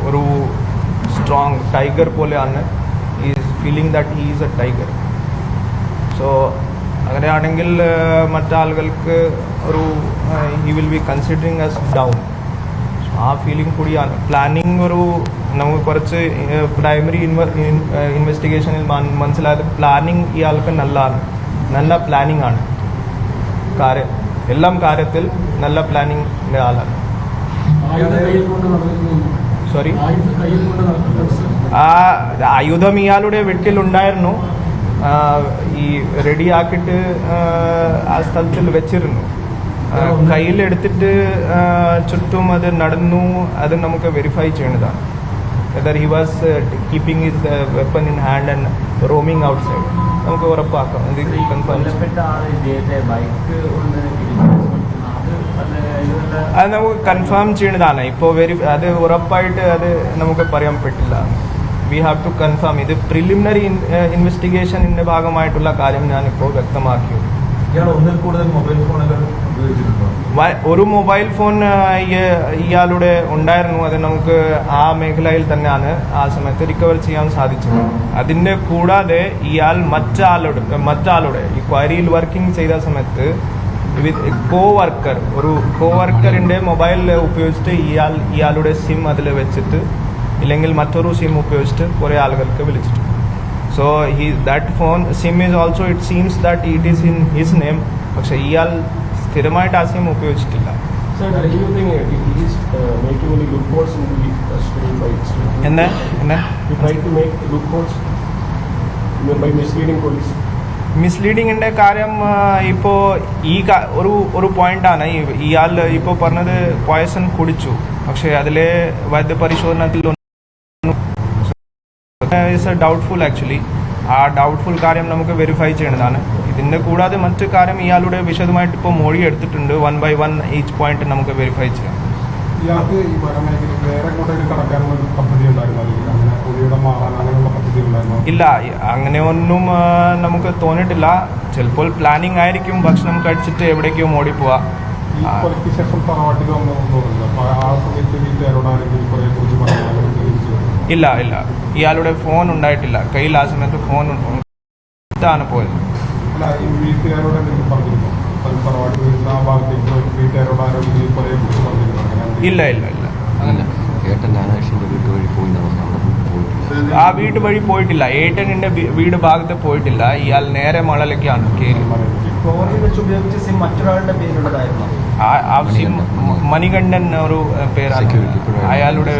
ഒരു strong tiger പോലെയാണ്. Is feeling that he is a tiger. So അങ്ങനെയാണെങ്കിൽ മറ്റാളുകൾക്ക് ഒരു he will be considering as down. ആ ഫീലിംഗ് കൂടിയാണ്. പ്ലാനിങ് ഒരു നമുക്ക് കുറച്ച് പ്രൈമറി ഇൻവെസ്റ്റിഗേഷനിൽ മനസ്സിലായത് പ്ലാനിങ് ഇയാൾക്ക് നല്ല പ്ലാനിങ് ആണ്. എല്ലാം കാര്യത്തിൽ നല്ല പ്ലാനിങ്ങിൻ്റെ ആളാണ്. സോറി, ആ ആയുധം ഇയാളുടെ വീട്ടിലുണ്ടായിരുന്നു. ഈ റെഡിയാക്കിയിട്ട് ആ സ്ഥലത്തിൽ വെച്ചിരുന്നു. കയ്യിലെടുത്തിട്ട് ചുറ്റും അത് നടന്നു. അത് നമുക്ക് വെരിഫൈ ചെയ്യേണ്ടതാണ്. Whether he was keeping his weapon in hand and roaming out side നമുക്ക് ഉറപ്പാക്കാം. അത് നമുക്ക് കൺഫേം ചെയ്യേണ്ടതാണ്. ഇപ്പോൾ അത് ഉറപ്പായിട്ട് അത് നമുക്ക് പറയാൻ പറ്റില്ല. We have to confirm. ഇത് പ്രിലിമിനറി ഇൻവെസ്റ്റിഗേഷനിന്റെ ഭാഗമായിട്ടുള്ള കാര്യം ഞാനിപ്പോൾ വ്യക്തമാക്കിയത്. ഒരു മൊബൈൽ ഫോൺ ഇയാളുടെ ഉണ്ടായിരുന്നു. അത് നമുക്ക് ആ മേഖലയിൽ തന്നെയാണ് ആ സമയത്ത് റിക്കവർ ചെയ്യാൻ സാധിച്ചത്. അതിന്റെ കൂടാതെ ഇയാൾ മറ്റാളുടെ ഈ ക്വയറിയിൽ വർക്കിംഗ് ചെയ്ത സമയത്ത് വിത്ത് ഒരു കോവർക്കറിന്റെ മൊബൈൽ ഉപയോഗിച്ചിട്ട് ഇയാളുടെ സിം അതിൽ വെച്ചിട്ട് ഇല്ലെങ്കിൽ മറ്റൊരു സിം ഉപയോഗിച്ചിട്ട് കുറെ ആളുകൾക്ക് വിളിച്ചിട്ടുണ്ട്. So that phone SIM is also it seems that it is in his name. പക്ഷെ ഇയാൾ സ്ഥിരമായിട്ട് ആ സിം ഉപയോഗിച്ചിട്ടില്ല. മിസ്ലീഡിങ്ങിന്റെ കാര്യം ഇപ്പോ ഒരു പോയിന്റാണ്. ഇയാൾ ഇപ്പോൾ പറഞ്ഞത് പോയസൺ കുടിച്ചു. പക്ഷെ അതിലെ വൈദ്യപരിശോധനത്തിൽ ഡൗട്ട്ഫുൾ ആക്ച്വലി. ആ ഡൗട്ട്ഫുൾ കാര്യം നമുക്ക് വെരിഫൈ ചെയ്യേണ്ടതാണ്. ഇതിന്റെ കൂടാതെ മറ്റു കാര്യം ഇയാളുടെ വിശദമായിട്ട് ഇപ്പോൾ മൊഴി എടുത്തിട്ടുണ്ട്. 1 by 1 ഈച്ച് പോയിന്റ് നമുക്ക് വെരിഫൈ ചെയ്യാം. ഇല്ല, അങ്ങനെ ഒന്നും നമുക്ക് തോന്നിയിട്ടില്ല. ചിലപ്പോൾ പ്ലാനിങ് ആയിരിക്കും. ഭക്ഷണം കഴിച്ചിട്ട് എവിടേക്കോ ഓടിപ്പോവാ. ഇല്ല, ഇയാളുടെ ഫോൺ ഉണ്ടായിട്ടില്ല കയ്യിൽ. ആ സമയത്ത് ഫോൺ ആണ് പോയത്. ഇല്ല. ആ വീട് വഴി പോയിട്ടില്ല. ഏട്ടനിന്റെ വീട് ഭാഗത്ത് പോയിട്ടില്ല. ഇയാൾ നേരെ മണലേക്കാണ് കയറി. ആ സിം മണികണ്ഠൻ ഒരു പേരാണ് അയാളുടെ.